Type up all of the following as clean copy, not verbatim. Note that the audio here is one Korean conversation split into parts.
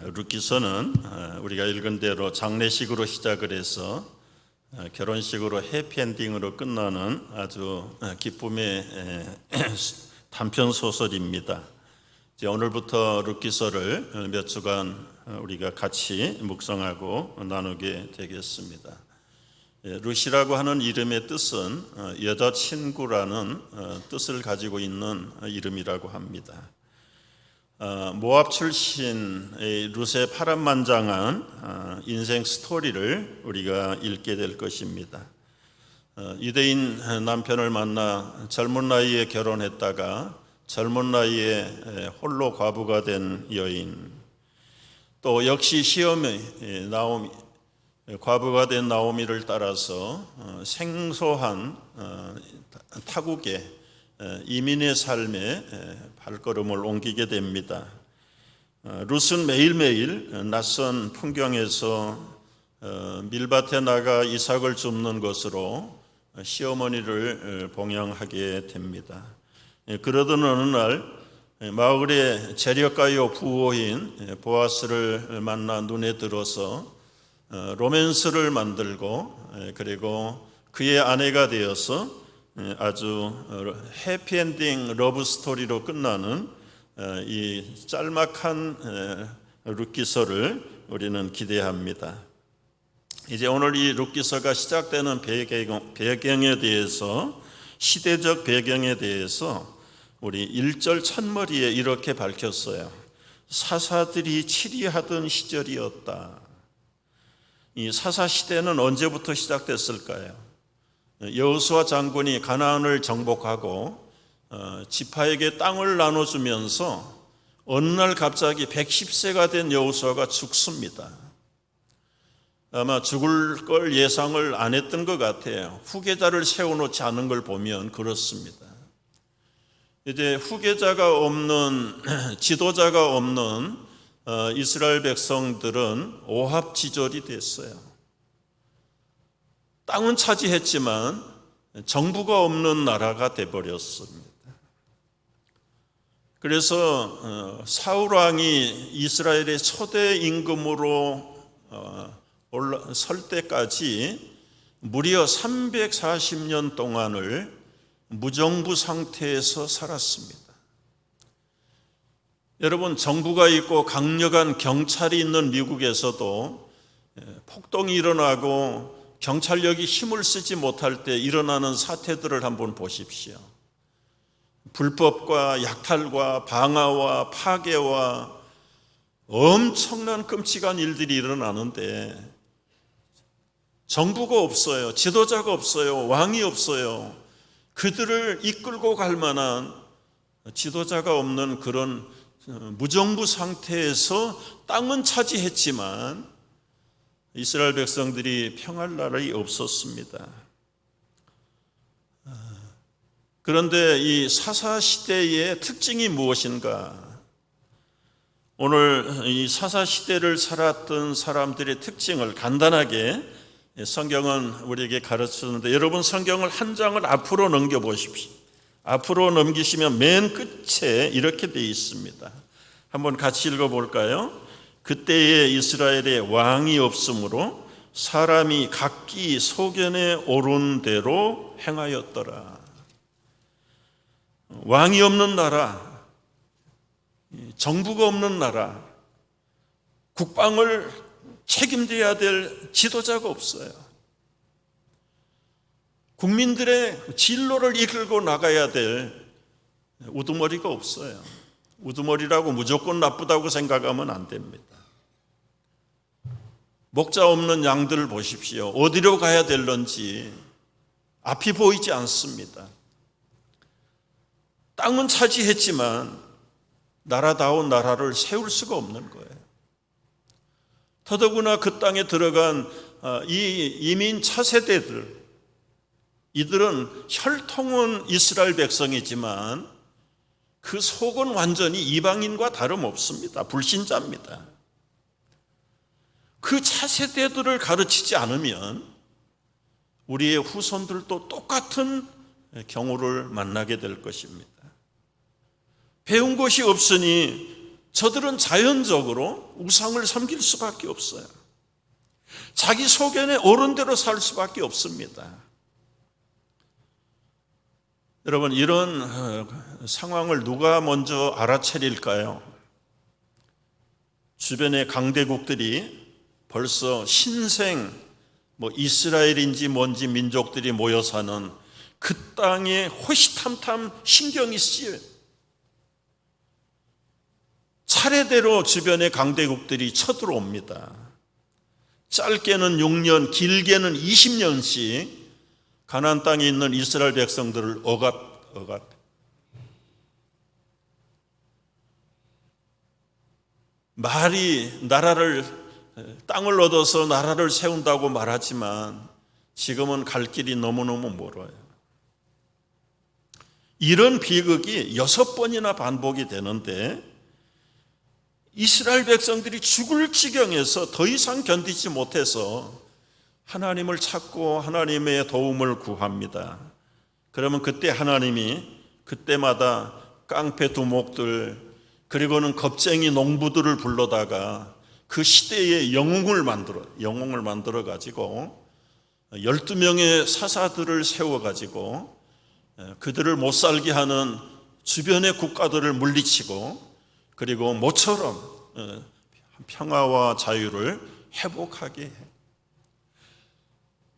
룻기서는 우리가 읽은 대로 장례식으로 시작을 해서 결혼식으로 해피엔딩으로 끝나는 아주 기쁨의 단편 소설입니다. 이제 오늘부터 룻기서를 몇 주간 우리가 같이 묵상하고 나누게 되겠습니다. 룻이라고 하는 이름의 뜻은 여자친구라는 뜻을 가지고 있는 이름이라고 합니다. 모압 출신의 룻의 파란만장한 인생 스토리를 우리가 읽게 될 것입니다. 유대인 남편을 만나 젊은 나이에 결혼했다가 젊은 나이에 홀로 과부가 된 여인, 또 역시 시험에 나오미, 과부가 된 나오미를 따라서 생소한 타국에 이민의 삶에 발걸음을 옮기게 됩니다. 룻은 매일매일 낯선 풍경에서 밀밭에 나가 이삭을 줍는 것으로 시어머니를 봉양하게 됩니다. 그러던 어느 날 마을의 재력가요 부호인 보아스를 만나 눈에 들어서 로맨스를 만들고 그리고 그의 아내가 되어서 아주 해피엔딩 러브 스토리로 끝나는 이 짤막한 룻기서를 우리는 기대합니다. 이제 오늘 이 룻기서가 시작되는 배경에 대해서, 시대적 배경에 대해서 우리 1절 첫머리에 이렇게 밝혔어요. 사사들이 치리하던 시절이었다. 이 사사 시대는 언제부터 시작됐을까요? 여호수아 장군이 가나안을 정복하고 지파에게 땅을 나눠주면서 어느 날 갑자기 110세가 된 여호수아가 죽습니다. 아마 죽을 걸 예상을 안 했던 것 같아요. 후계자를 세워놓지 않은 걸 보면 그렇습니다. 이제 후계자가 없는, 지도자가 없는 이스라엘 백성들은 오합지졸이 됐어요. 땅은 차지했지만 정부가 없는 나라가 돼버렸습니다. 그래서 사울 왕이 이스라엘의 초대 임금으로 설 때까지 무려 340년 동안을 무정부 상태에서 살았습니다. 여러분, 정부가 있고 강력한 경찰이 있는 미국에서도 폭동이 일어나고 경찰력이 힘을 쓰지 못할 때 일어나는 사태들을 한번 보십시오. 불법과 약탈과 방화와 파괴와 엄청난 끔찍한 일들이 일어나는데 정부가 없어요. 지도자가 없어요. 왕이 없어요. 그들을 이끌고 갈 만한 지도자가 없는 그런 무정부 상태에서 땅은 차지했지만 이스라엘 백성들이 평할 날이 없었습니다. 그런데 이 사사시대의 특징이 무엇인가? 오늘 이 사사시대를 살았던 사람들의 특징을 간단하게 성경은 우리에게 가르치는데, 여러분 성경을 한 장을 앞으로 넘겨보십시오. 앞으로 넘기시면 맨 끝에 이렇게 되어 있습니다. 한번 같이 읽어볼까요? 그때에 이스라엘에 왕이 없으므로 사람이 각기 소견에 오른 대로 행하였더라. 왕이 없는 나라, 정부가 없는 나라, 국방을 책임져야 될 지도자가 없어요. 국민들의 진로를 이끌고 나가야 될 우두머리가 없어요. 우두머리라고 무조건 나쁘다고 생각하면 안 됩니다. 목자 없는 양들을 보십시오. 어디로 가야 될런지 앞이 보이지 않습니다. 땅은 차지했지만 나라다운 나라를 세울 수가 없는 거예요. 더더구나 그 땅에 들어간 이 이민 차세대들, 이들은 혈통은 이스라엘 백성이지만 그 속은 완전히 이방인과 다름없습니다. 불신자입니다. 그 차세대들을 가르치지 않으면 우리의 후손들도 똑같은 경우를 만나게 될 것입니다. 배운 것이 없으니 저들은 자연적으로 우상을 섬길 수밖에 없어요. 자기 소견에 옳은 대로 살 수밖에 없습니다. 여러분, 이런 상황을 누가 먼저 알아차릴까요? 주변의 강대국들이 벌써 신생 이스라엘인지 뭔지 민족들이 모여 사는 그 땅에 호시탐탐 신경이 쓰여요. 차례대로 주변의 강대국들이 쳐들어옵니다. 짧게는 6년, 길게는 20년씩 가나안 땅에 있는 이스라엘 백성들을 억압. 말이 땅을 얻어서 나라를 세운다고 말하지만 지금은 갈 길이 너무너무 멀어요. 이런 비극이 6번이나 반복이 되는데 이스라엘 백성들이 죽을 지경에서 더 이상 견디지 못해서 하나님을 찾고 하나님의 도움을 구합니다. 그러면 그때 하나님이 그때마다 깡패 두목들 그리고는 겁쟁이 농부들을 불러다가 그 시대의 영웅을 만들어 가지고 12명의 사사들을 세워 가지고 그들을 못 살게 하는 주변의 국가들을 물리치고 그리고 모처럼 평화와 자유를 회복하게 해요.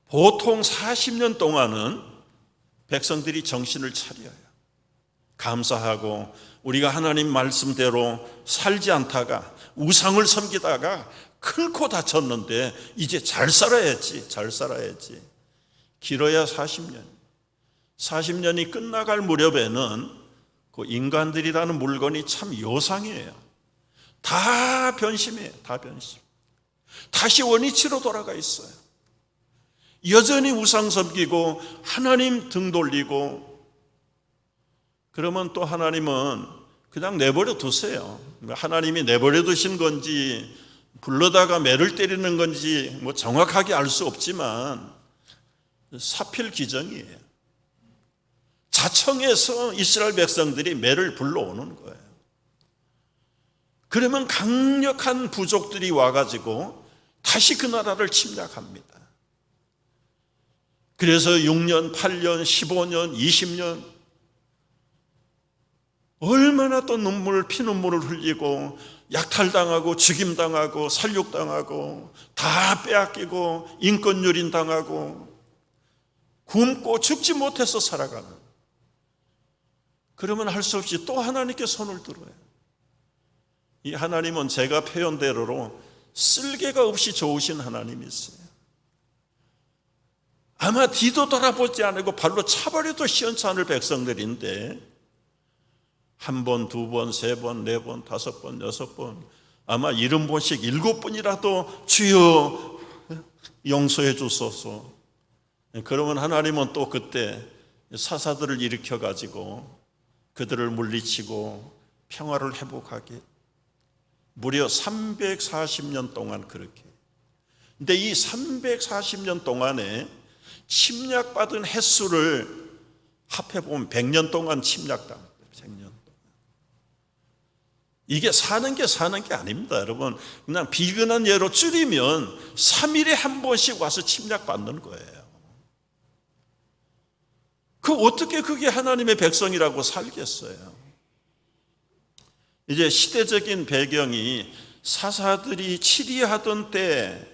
보통 40년 동안은 백성들이 정신을 차려요. 감사하고 우리가 하나님 말씀대로 살지 않다가 우상을 섬기다가 클고 다쳤는데 이제 잘 살아야지. 길어야 40년. 40년이 끝나갈 무렵에는 그 인간들이라는 물건이 참 요상이에요. 다 변심해요. 다 변심. 다시 원위치로 돌아가 있어요. 여전히 우상 섬기고 하나님 등 돌리고 그러면 또 하나님은 그냥 내버려 두세요. 하나님이 내버려 두신 건지 불러다가 매를 때리는 건지 정확하게 알 수 없지만 사필기정이에요. 자청해서 이스라엘 백성들이 매를 불러오는 거예요. 그러면 강력한 부족들이 와가지고 다시 그 나라를 침략합니다. 그래서 6년, 8년, 15년, 20년 얼마나 또 피눈물을 흘리고 약탈당하고 죽임당하고 살육당하고 다 빼앗기고 인권유린당하고 굶고 죽지 못해서 살아가는. 그러면 할 수 없이 또 하나님께 손을 들어요. 이 하나님은 제가 표현대로 쓸개가 없이 좋으신 하나님이세요. 아마 뒤도 돌아보지 않고 발로 차버려도 시원찮을 백성들인데 한 번, 두 번, 세 번, 네 번, 다섯 번, 여섯 번 아마 70번씩 7번이라도 주여 용서해 주소서. 그러면 하나님은 또 그때 사사들을 일으켜 가지고 그들을 물리치고 평화를 회복하게 무려 340년 동안 그렇게. 근데 이 340년 동안에 침략받은 횟수를 합해보면 100년 동안 침략당했어요. 100년 동안. 이게 사는 게 아닙니다, 여러분. 그냥 비근한 예로 줄이면 3일에 한 번씩 와서 침략받는 거예요. 어떻게 그게 하나님의 백성이라고 살겠어요? 이제 시대적인 배경이 사사들이 치리하던 때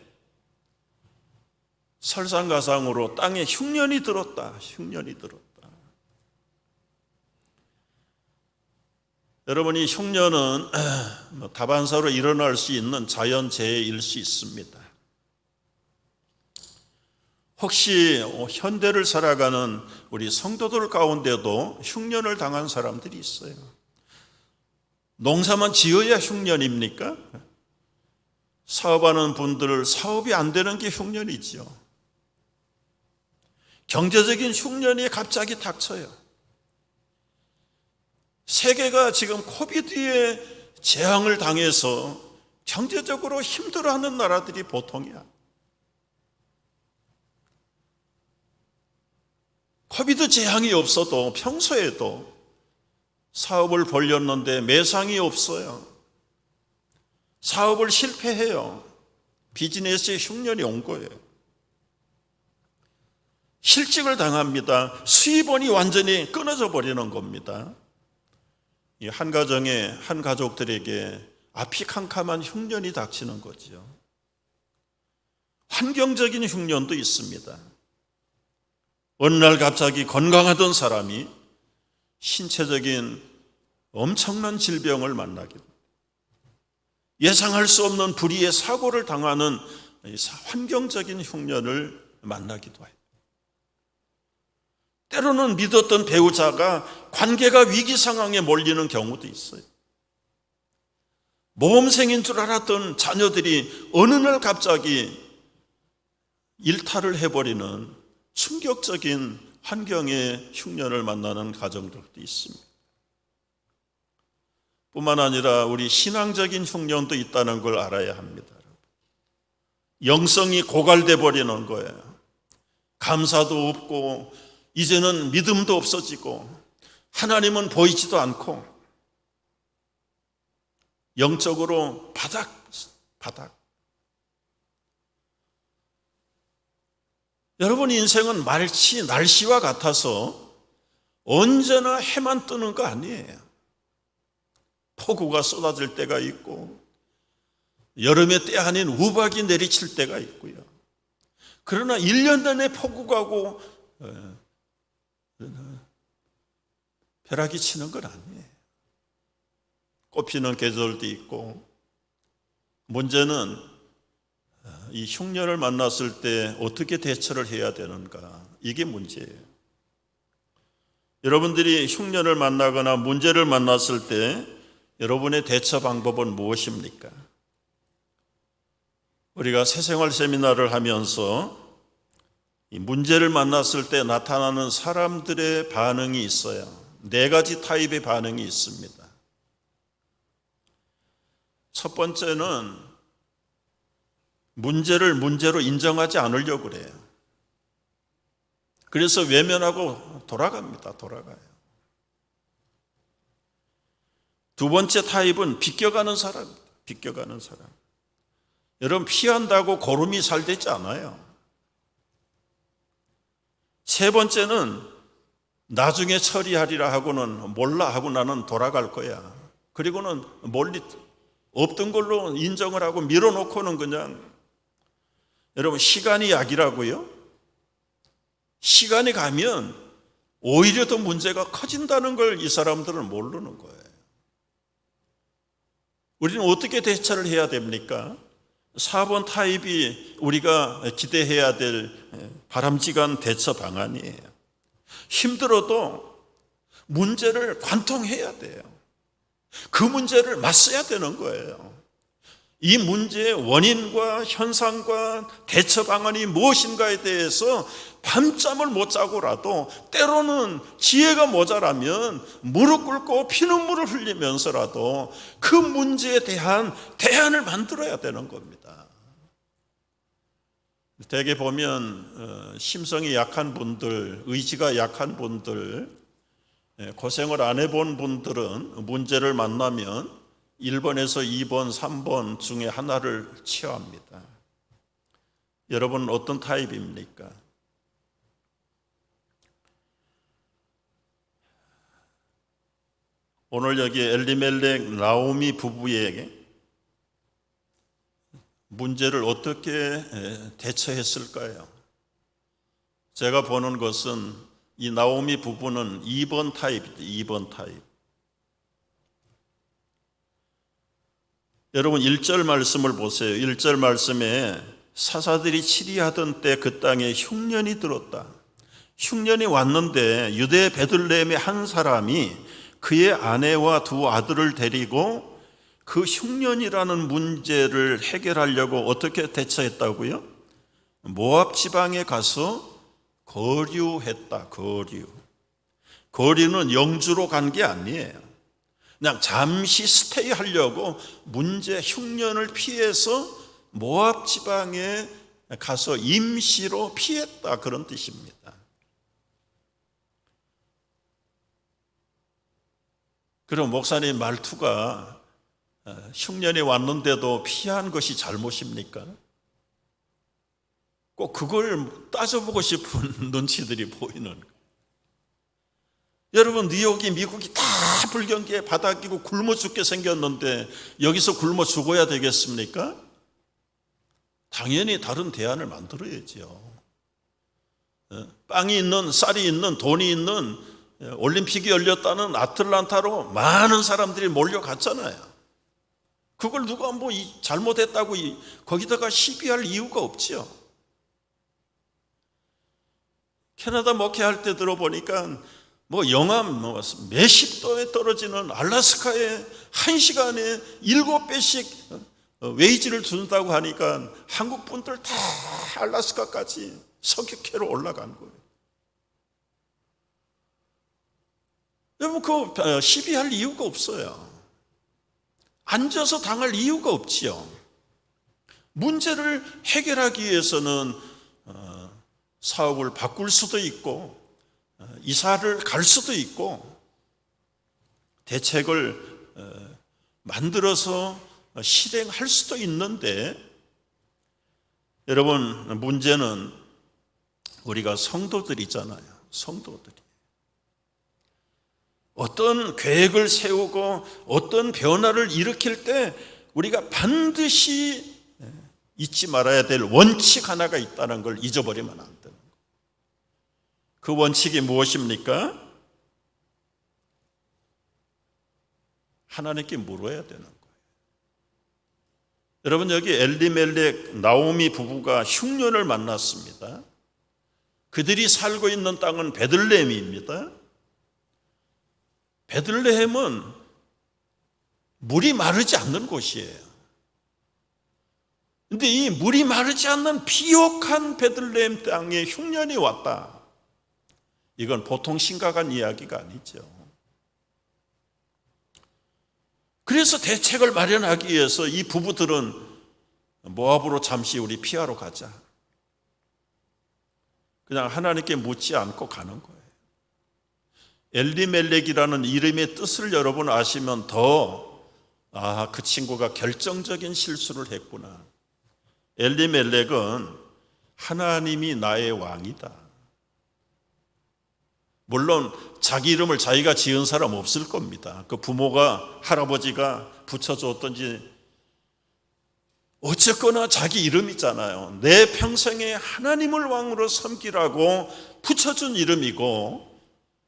설상가상으로 땅에 흉년이 들었다. 여러분, 이 흉년은 다반사로 일어날 수 있는 자연재해일 수 있습니다. 혹시 현대를 살아가는 우리 성도들 가운데도 흉년을 당한 사람들이 있어요. 농사만 지어야 흉년입니까? 사업하는 분들 사업이 안 되는 게 흉년이죠. 경제적인 흉년이 갑자기 닥쳐요. 세계가 지금 코비드에 재앙을 당해서 경제적으로 힘들어하는 나라들이 보통이야. 코비드 재앙이 없어도 평소에도 사업을 벌렸는데 매상이 없어요. 사업을 실패해요. 비즈니스에 흉년이 온 거예요. 실직을 당합니다. 수입원이 완전히 끊어져 버리는 겁니다. 이 한 가정의 한 가족들에게 앞이 캄캄한 흉년이 닥치는 거죠. 환경적인 흉년도 있습니다. 어느 날 갑자기 건강하던 사람이 신체적인 엄청난 질병을 만나게 됩니다. 예상할 수 없는 불의의 사고를 당하는 환경적인 흉년을 만나기도 해요. 때로는 믿었던 배우자가 관계가 위기 상황에 몰리는 경우도 있어요. 모범생인 줄 알았던 자녀들이 어느 날 갑자기 일탈을 해버리는 충격적인 환경의 흉년을 만나는 가정들도 있습니다. 뿐만 아니라 우리 신앙적인 흉년도 있다는 걸 알아야 합니다. 영성이 고갈돼 버리는 거예요. 감사도 없고 이제는 믿음도 없어지고 하나님은 보이지도 않고 영적으로 바닥. 여러분, 인생은 마치 날씨와 같아서 언제나 해만 뜨는 거 아니에요. 폭우가 쏟아질 때가 있고 여름의 때 아닌 우박이 내리칠 때가 있고요. 그러나 1년 내내 폭우가 오고 벼락이 치는 건 아니에요. 꽃피는 계절도 있고, 문제는 이 흉년을 만났을 때 어떻게 대처를 해야 되는가, 이게 문제예요. 여러분들이 흉년을 만나거나 문제를 만났을 때 여러분의 대처 방법은 무엇입니까? 우리가 새생활 세미나를 하면서 이 문제를 만났을 때 나타나는 사람들의 반응이 있어요. 4가지 타입의 반응이 있습니다. 첫 번째는 문제를 문제로 인정하지 않으려고 그래요. 그래서 외면하고 돌아가요. 두 번째 타입은 비껴가는 사람입니다. 비껴가는 사람. 여러분, 피한다고 고름이 잘 되지 않아요. 세 번째는 나중에 처리하리라 하고는 몰라 하고 나는 돌아갈 거야. 그리고는 멀리 없던 걸로 인정을 하고 밀어놓고는 그냥, 여러분, 시간이 약이라고요? 시간이 가면 오히려 더 문제가 커진다는 걸 이 사람들은 모르는 거예요. 우리는 어떻게 대처를 해야 됩니까? 4번 타입이 우리가 기대해야 될 바람직한 대처 방안이에요. 힘들어도 문제를 관통해야 돼요. 그 문제를 맞서야 되는 거예요. 이 문제의 원인과 현상과 대처 방안이 무엇인가에 대해서 밤잠을 못 자고라도, 때로는 지혜가 모자라면 무릎 꿇고 피눈물을 흘리면서라도 그 문제에 대한 대안을 만들어야 되는 겁니다. 대개 보면 심성이 약한 분들, 의지가 약한 분들, 고생을 안 해본 분들은 문제를 만나면 1번에서 2번, 3번 중에 하나를 취합니다. 여러분은 어떤 타입입니까? 오늘 여기 엘리멜렉 나오미 부부에게 문제를 어떻게 대처했을까요? 제가 보는 것은 이 나오미 부부는 2번 타입이죠. 2번 타입. 여러분, 1절 말씀을 보세요. 1절 말씀에 사사들이 치리하던 때 그 땅에 흉년이 들었다. 흉년이 왔는데 유대 베들레헴의 한 사람이 그의 아내와 2 아들을 데리고 그 흉년이라는 문제를 해결하려고 어떻게 대처했다고요? 모압 지방에 가서 거류했다. 거류는 영주로 간 게 아니에요. 그냥 잠시 스테이 하려고 문제 흉년을 피해서 모압 지방에 가서 임시로 피했다, 그런 뜻입니다. 그럼 목사님 말투가 흉년이 왔는데도 피한 것이 잘못입니까? 꼭 그걸 따져보고 싶은 눈치들이 보이는 거예요. 여러분, 뉴욕이 미국이 다 불경기에 바닥이고 굶어 죽게 생겼는데 여기서 굶어 죽어야 되겠습니까? 당연히 다른 대안을 만들어야죠. 빵이 있는, 쌀이 있는, 돈이 있는, 올림픽이 열렸다는 아틀란타로 많은 사람들이 몰려갔잖아요. 그걸 누가 뭐 잘못했다고 거기다가 시비할 이유가 없지요. 캐나다 목회할 때 들어보니까 뭐 영하 몇십 도에 떨어지는 알래스카에 1시간에 7배씩 웨이지를 준다고 하니까 한국 분들 다 알래스카까지 석유캐로 올라간 거예요. 여러분, 그 시비할 이유가 없어요. 앉아서 당할 이유가 없지요. 문제를 해결하기 위해서는 사업을 바꿀 수도 있고 이사를 갈 수도 있고 대책을 만들어서 실행할 수도 있는데, 여러분, 문제는 우리가 성도들이잖아요. 성도들이 어떤 계획을 세우고 어떤 변화를 일으킬 때 우리가 반드시 잊지 말아야 될 원칙 하나가 있다는 걸 잊어버리면 안 되는 거예요. 그 원칙이 무엇입니까? 하나님께 물어야 되는 거예요. 여러분, 여기 엘리멜렉, 나오미 부부가 흉년을 만났습니다. 그들이 살고 있는 땅은 베들레헴입니다. 베들레헴은 물이 마르지 않는 곳이에요. 그런데 이 물이 마르지 않는 비옥한 베들레헴 땅에 흉년이 왔다. 이건 보통 심각한 이야기가 아니죠. 그래서 대책을 마련하기 위해서 이 부부들은 모압으로 잠시 우리 피하러 가자. 그냥 하나님께 묻지 않고 가는 거예요. 엘리멜렉이라는 이름의 뜻을 여러분 아시면 그 친구가 결정적인 실수를 했구나. 엘리멜렉은 하나님이 나의 왕이다. 물론 자기 이름을 자기가 지은 사람 없을 겁니다. 그 부모가, 할아버지가 붙여줬던지 어쨌거나 자기 이름이잖아요. 내 평생에 하나님을 왕으로 섬기라고 붙여준 이름이고,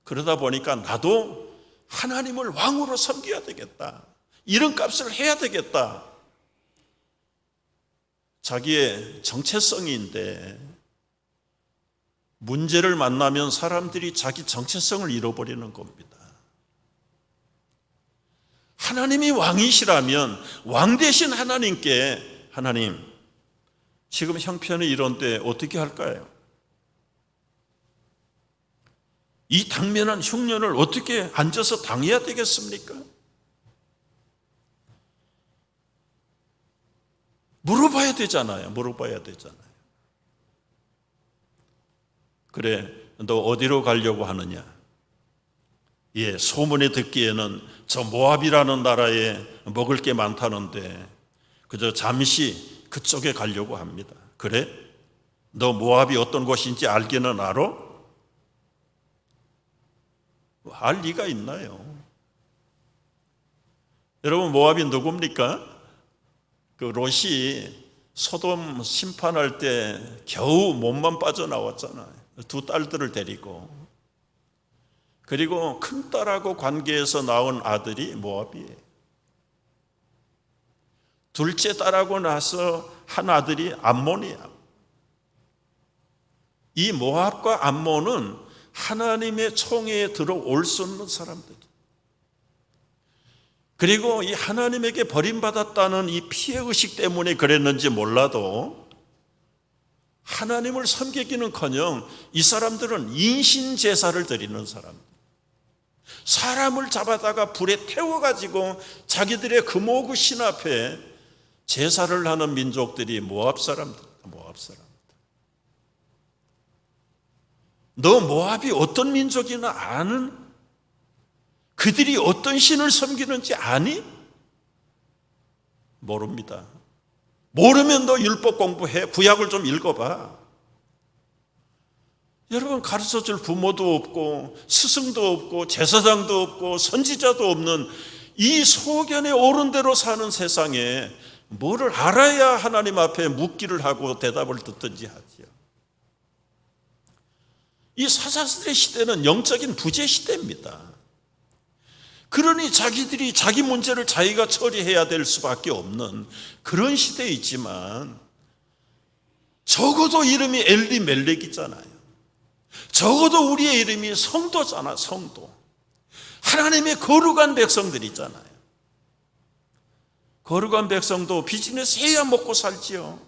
그러다 보니까 나도 하나님을 왕으로 섬겨야 되겠다. 이름값을 해야 되겠다. 자기의 정체성인데 문제를 만나면 사람들이 자기 정체성을 잃어버리는 겁니다. 하나님이 왕이시라면 왕 대신 하나님께, 하나님, 지금 형편이 이런데 어떻게 할까요? 이 당면한 흉년을 어떻게 앉아서 당해야 되겠습니까? 물어봐야 되잖아요. 그래, 너 어디로 가려고 하느냐? 예, 소문에 듣기에는 저 모압이라는 나라에 먹을 게 많다는데 그저 잠시 그쪽에 가려고 합니다. 그래? 너 모압이 어떤 곳인지 알기는 알아? 알 리가 있나요? 여러분, 모압이 누굽니까? 그 롯이 소돔 심판할 때 겨우 몸만 빠져나왔잖아요. 두 딸들을 데리고. 그리고 큰 딸하고 관계에서 나온 아들이 모압이에요. 둘째 딸하고 나서 한 아들이 암몬이야. 이 모압과 암몬은 하나님의 총회에 들어올 수 없는 사람들. 그리고 이 하나님에게 버림받았다는 이 피해의식 때문에 그랬는지 몰라도 하나님을 섬기기는커녕 이 사람들은 인신제사를 드리는 사람들. 사람을 잡아다가 불에 태워가지고 자기들의 금오구 신 앞에 제사를 하는 민족들이 모압 사람들. 너 모압이 어떤 민족이나 아는? 그들이 어떤 신을 섬기는지 아니? 모릅니다. 모르면 너 율법 공부해. 구약을 좀 읽어봐. 여러분, 가르쳐줄 부모도 없고 스승도 없고 제사장도 없고 선지자도 없는 이 소견에 옳은 대로 사는 세상에 뭐를 알아야 하나님 앞에 묻기를 하고 대답을 듣든지 하지요. 이 사사들의 시대는 영적인 부재 시대입니다. 그러니 자기들이 자기 문제를 자기가 처리해야 될 수밖에 없는 그런 시대이지만 적어도 이름이 엘리멜렉이잖아요. 적어도 우리의 이름이 성도잖아. 성도. 하나님의 거룩한 백성들이잖아요. 거룩한 백성도 비즈니스 해야 먹고 살지요.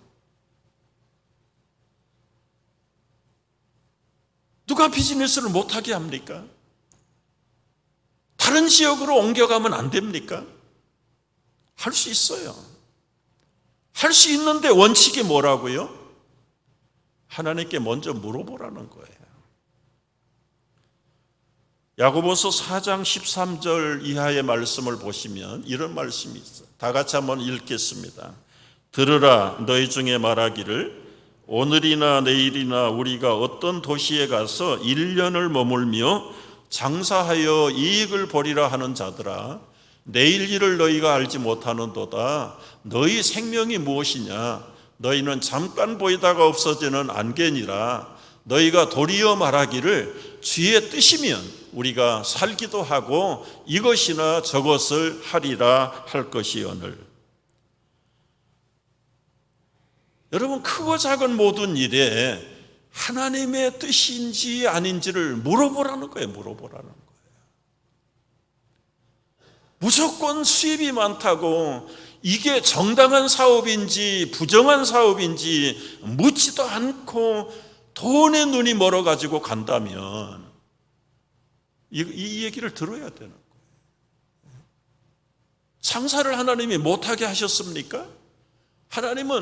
누가 비즈니스를 못하게 합니까? 다른 지역으로 옮겨가면 안 됩니까? 할 수 있어요. 할 수 있는데 원칙이 뭐라고요? 하나님께 먼저 물어보라는 거예요. 야고보서 4장 13절 이하의 말씀을 보시면 이런 말씀이 있어요. 다 같이 한번 읽겠습니다. 들으라, 너희 중에 말하기를 오늘이나 내일이나 우리가 어떤 도시에 가서 1년을 머물며 장사하여 이익을 보리라 하는 자들아, 내일 일을 너희가 알지 못하는도다. 너희 생명이 무엇이냐? 너희는 잠깐 보이다가 없어지는 안개니라. 너희가 도리어 말하기를 주의 뜻이면 우리가 살기도 하고 이것이나 저것을 하리라 할 것이오늘. 여러분, 크고 작은 모든 일에 하나님의 뜻인지 아닌지를 물어보라는 거예요. 물어보라는 거예요. 무조건 수입이 많다고 이게 정당한 사업인지 부정한 사업인지 묻지도 않고 돈에 눈이 멀어가지고 간다면 이 얘기를 들어야 되는 거예요. 장사를 하나님이 못하게 하셨습니까?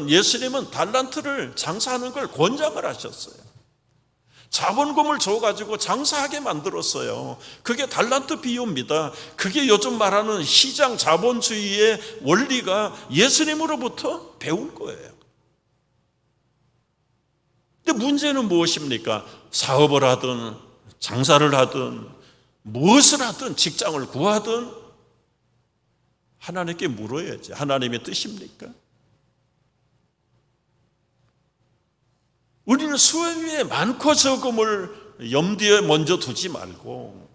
예수님은 달란트를 장사하는 걸 권장을 하셨어요. 자본금을 줘가지고 장사하게 만들었어요. 그게 달란트 비유입니다. 그게 요즘 말하는 시장 자본주의의 원리가 예수님으로부터 배운 거예요. 근데 문제는 무엇입니까? 사업을 하든 장사를 하든 무엇을 하든 직장을 구하든 하나님께 물어야지. 하나님의 뜻입니까? 우리는 수입이 많고 적음을 염두에 먼저 두지 말고,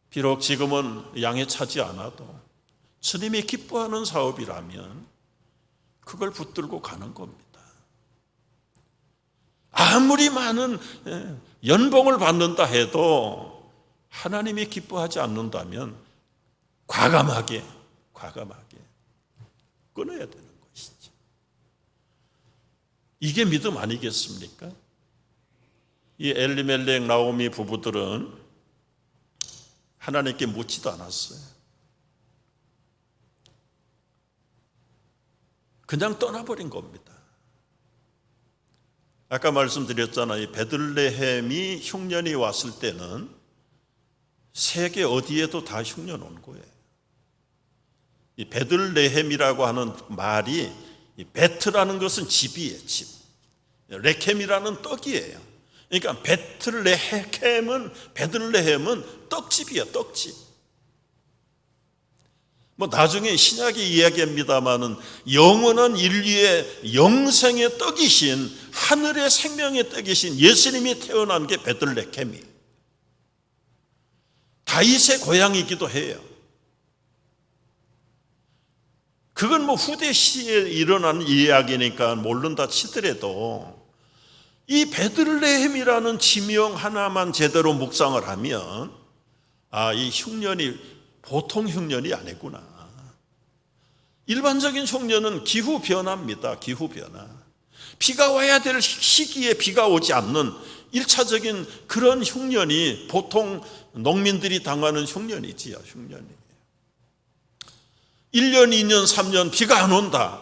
비록 지금은 양에 차지 않아도 주님이 기뻐하는 사업이라면 그걸 붙들고 가는 겁니다. 아무리 많은 연봉을 받는다 해도 하나님이 기뻐하지 않는다면 과감하게 끊어야 되는 것이죠. 이게 믿음 아니겠습니까? 이 엘리멜렉 나오미 부부들은 하나님께 묻지도 않았어요. 그냥 떠나버린 겁니다. 아까 말씀드렸잖아요. 베들레헴이 흉년이 왔을 때는 세계 어디에도 다 흉년 온 거예요. 이 베들레헴이라고 하는 말이, 베트라는 것은 집이에요. 집. 레켐이라는 떡이에요. 그러니까 베들레헴은 떡집이에요. 떡집. 나중에 신약이 이야기합니다마는 영원한 인류의 영생의 떡이신, 하늘의 생명의 떡이신 예수님이 태어난 게 베들레헴이에요. 다윗의 고향이기도 해요. 그건 후대 시에 일어난 이야기니까 모른다 치더라도 이 베들레헴이라는 지명 하나만 제대로 묵상을 하면 이 흉년이 보통 흉년이 아니구나. 일반적인 흉년은 기후 변화입니다. 기후 변화. 비가 와야 될 시기에 비가 오지 않는 1차적인 그런 흉년이 보통 농민들이 당하는 흉년이지요. 흉년이. 1년, 2년, 3년 비가 안 온다.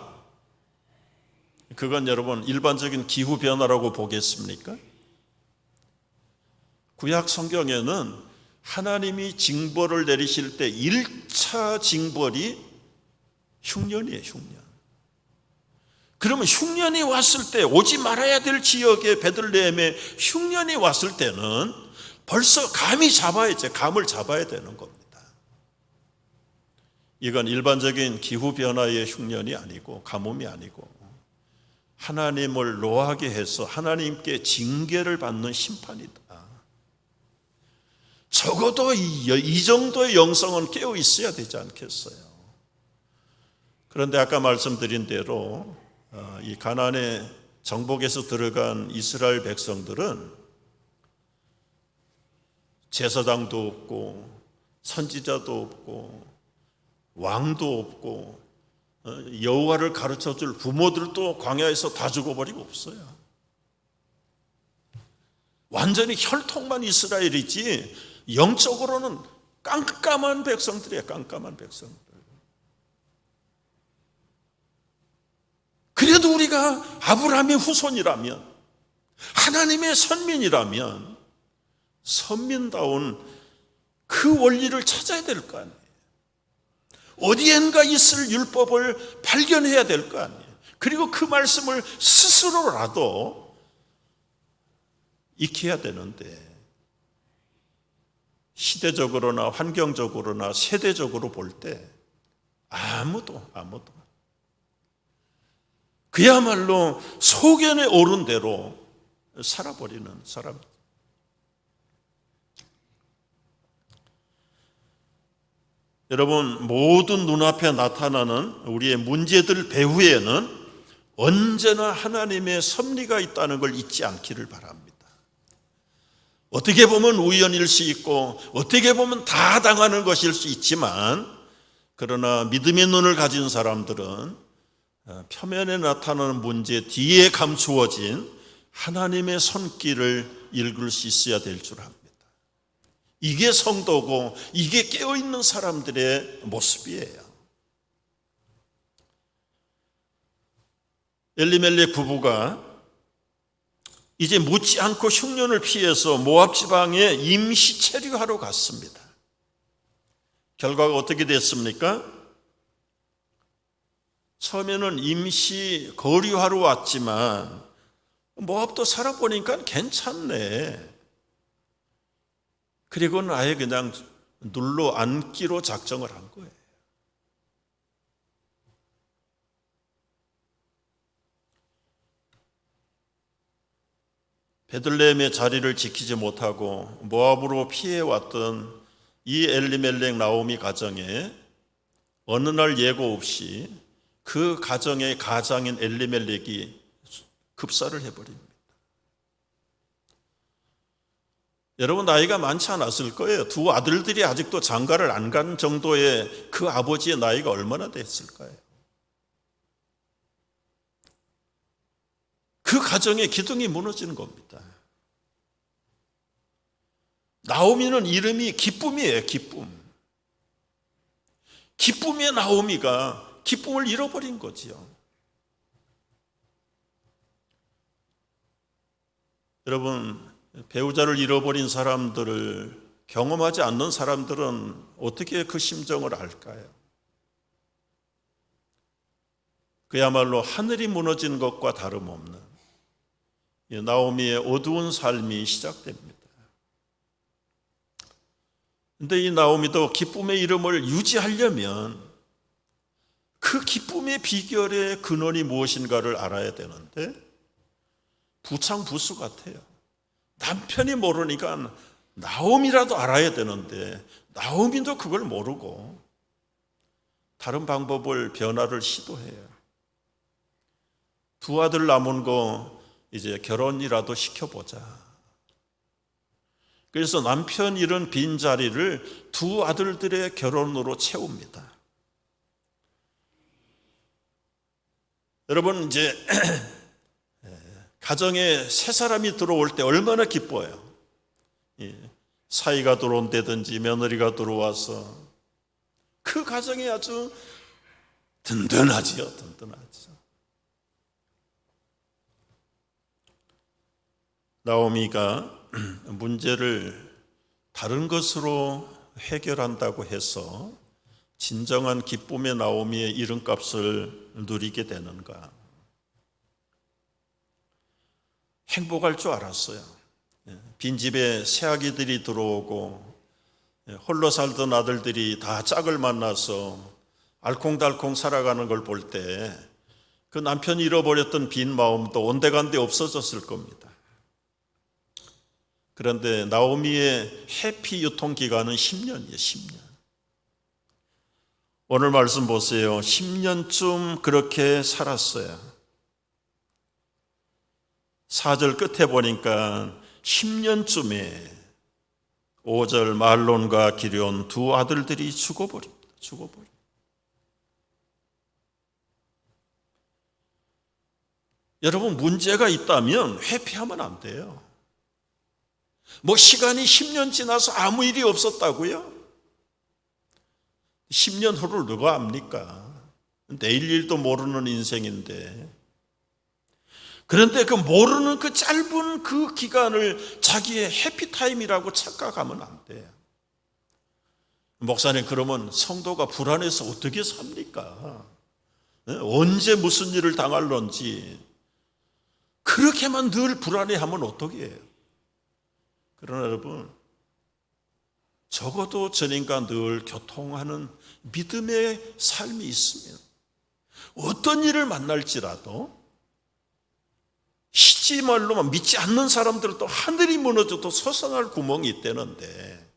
그건 여러분 일반적인 기후 변화라고 보겠습니까? 구약 성경에는 하나님이 징벌을 내리실 때 1차 징벌이 흉년이에요, 흉년. 그러면 흉년이 왔을 때, 오지 말아야 될 지역에 베들레헴에 흉년이 왔을 때는 벌써 감을 잡아야 되는 겁니다. 이건 일반적인 기후변화의 흉년이 아니고, 가뭄이 아니고, 하나님을 노하게 해서 하나님께 징계를 받는 심판이다. 적어도 이 정도의 영성은 깨어 있어야 되지 않겠어요? 그런데 아까 말씀드린 대로 이 가나안의 정복에서 들어간 이스라엘 백성들은 제사장도 없고 선지자도 없고 왕도 없고 여호와를 가르쳐줄 부모들도 광야에서 다 죽어버리고 없어요. 완전히 혈통만 이스라엘이지 영적으로는 깜깜한 백성들이에요. 깜깜한 백성들. 그래도 우리가 아브라함의 후손이라면, 하나님의 선민이라면 선민다운 그 원리를 찾아야 될 거 아니에요. 어디엔가 있을 율법을 발견해야 될 거 아니에요. 그리고 그 말씀을 스스로라도 익혀야 되는데, 시대적으로나 환경적으로나 세대적으로 볼 때 아무도 그야말로 소견에 오른 대로 살아버리는 사람. 여러분, 모든 눈앞에 나타나는 우리의 문제들 배후에는 언제나 하나님의 섭리가 있다는 걸 잊지 않기를 바랍니다. 어떻게 보면 우연일 수 있고 어떻게 보면 다 당하는 것일 수 있지만, 그러나 믿음의 눈을 가진 사람들은 표면에 나타나는 문제 뒤에 감추어진 하나님의 손길을 읽을 수 있어야 될 줄 압니다. 이게 성도고 이게 깨어있는 사람들의 모습이에요. 엘리멜렉 부부가 이제 묻지 않고 흉년을 피해서 모압 지방에 임시 체류하러 갔습니다. 결과가 어떻게 됐습니까? 처음에는 임시 거류하러 왔지만 모압도 살아보니까 괜찮네. 그리고는 아예 그냥 눌러 앉기로 작정을 한 거예요. 베들레헴의 자리를 지키지 못하고 모압으로 피해왔던 이 엘리멜렉 나오미 가정에 어느 날 예고 없이 그 가정의 가장인 엘리멜렉이 급사를 해버립니다. 여러분, 나이가 많지 않았을 거예요. 두 아들들이 아직도 장가를 안 간 정도의 그 아버지의 나이가 얼마나 됐을까요? 그 가정의 기둥이 무너지는 겁니다. 나오미는 이름이 기쁨이에요. 기쁨의 나오미가 기쁨을 잃어버린 거지요. 여러분, 배우자를 잃어버린 사람들을 경험하지 않는 사람들은 어떻게 그 심정을 알까요? 그야말로 하늘이 무너진 것과 다름없는 나오미의 어두운 삶이 시작됩니다. 그런데 이 나오미도 기쁨의 이름을 유지하려면 그 기쁨의 비결의 근원이 무엇인가를 알아야 되는데 부창부수 같아요. 남편이 모르니까 나오미라도 알아야 되는데 나오미도 그걸 모르고 다른 방법을 변화를 시도해요. 두 아들 남은 거 이제 결혼이라도 시켜보자. 그래서 남편 잃은 빈자리를 두 아들들의 결혼으로 채웁니다. 여러분, 이제 가정에 새 사람이 들어올 때 얼마나 기뻐요. 사위가 들어온다든지 며느리가 들어와서 그 가정이 아주 든든하지요. 나오미가 문제를 다른 것으로 해결한다고 해서 진정한 기쁨의 나오미의 이름값을 누리게 되는가? 행복할 줄 알았어요. 빈집에 새아기들이 들어오고 홀로 살던 아들들이 다 짝을 만나서 알콩달콩 살아가는 걸 볼 때 그 남편이 잃어버렸던 빈 마음도 온데간데 없어졌을 겁니다. 그런데 나오미의 해피 유통기간은 10년이에요. 10년. 오늘 말씀 보세요. 10년쯤 그렇게 살았어요. 4절 끝에 보니까 10년쯤에 5절 말론과 기럨 두 아들들이 죽어버립니다. 죽어버립니다. 여러분, 문제가 있다면 회피하면 안 돼요. 뭐 시간이 10년 지나서 아무 일이 없었다고요? 10년 후를 누가 압니까? 내일 일도 모르는 인생인데. 그런데 그 모르는 그 짧은 그 기간을 자기의 해피타임이라고 착각하면 안 돼요. 목사님, 그러면 성도가 불안해서 어떻게 삽니까? 언제 무슨 일을 당할런지 그렇게만 늘 불안해하면 어떻게 해요? 그러나 여러분, 적어도 저님과 늘 교통하는 믿음의 삶이 있으면 어떤 일을 만날지라도 시지 말로만 믿지 않는 사람들도 하늘이 무너져도 솟아날 구멍이 있다는데,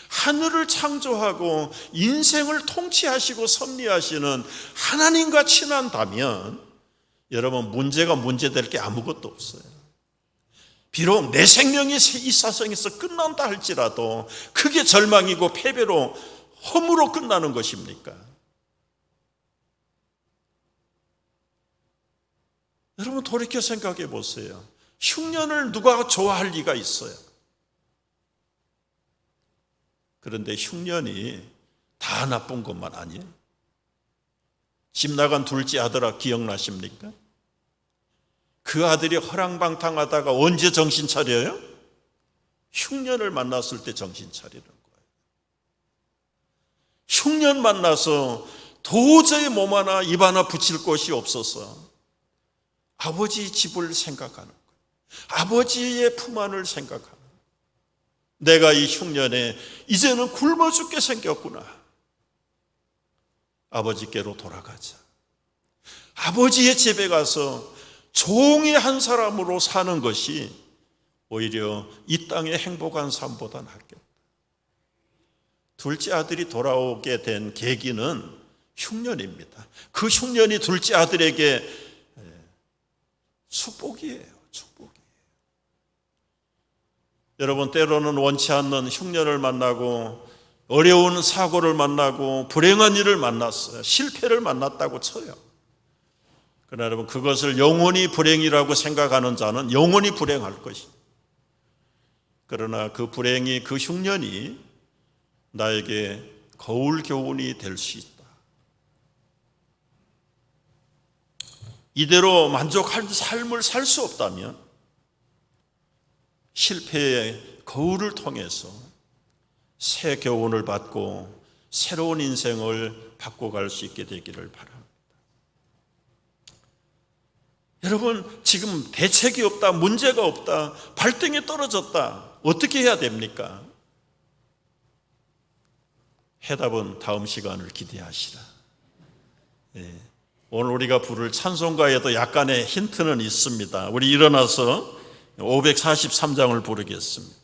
하늘을 창조하고 인생을 통치하시고 섭리하시는 하나님과 친한다면 여러분, 문제가 문제될 게 아무것도 없어요. 비록 내 생명이 이 세상에서 끝난다 할지라도 그게 절망이고 패배로 허무로 끝나는 것입니까? 여러분, 돌이켜 생각해 보세요. 흉년을 누가 좋아할 리가 있어요? 그런데 흉년이 다 나쁜 것만 아니에요. 집 나간 둘째 아들아 기억나십니까? 그 아들이 허랑방탕하다가 언제 정신 차려요? 흉년을 만났을 때 정신 차리는 거예요. 흉년 만나서 도저히 몸 하나 입 하나 붙일 곳이 없어서 아버지 집을 생각하는 거예요. 아버지의 품 안을 생각하는 거예요. 내가 이 흉년에 이제는 굶어 죽게 생겼구나. 아버지께로 돌아가자. 아버지의 집에 가서 종의 한 사람으로 사는 것이 오히려 이 땅의 행복한 삶보다 낫겠다. 둘째 아들이 돌아오게 된 계기는 흉년입니다. 그 흉년이 둘째 아들에게 축복이에요. 축복이에요. 여러분, 때로는 원치 않는 흉년을 만나고 어려운 사고를 만나고 불행한 일을 만났어요. 실패를 만났다고 쳐요. 그러나 여러분, 그것을 영원히 불행이라고 생각하는 자는 영원히 불행할 것입니다. 그러나 그 불행이, 그 흉년이 나에게 거울 교훈이 될 수 있다. 이대로 만족할 삶을 살 수 없다면 실패의 거울을 통해서 새 교훈을 받고 새로운 인생을 바꿔갈 수 있게 되기를 바랍니다. 여러분, 지금 대책이 없다, 문제가 없다, 발등에 떨어졌다, 어떻게 해야 됩니까? 해답은 다음 시간을 기대하시라. 오늘 우리가 부를 찬송가에도 약간의 힌트는 있습니다. 우리 일어나서 543장을 부르겠습니다.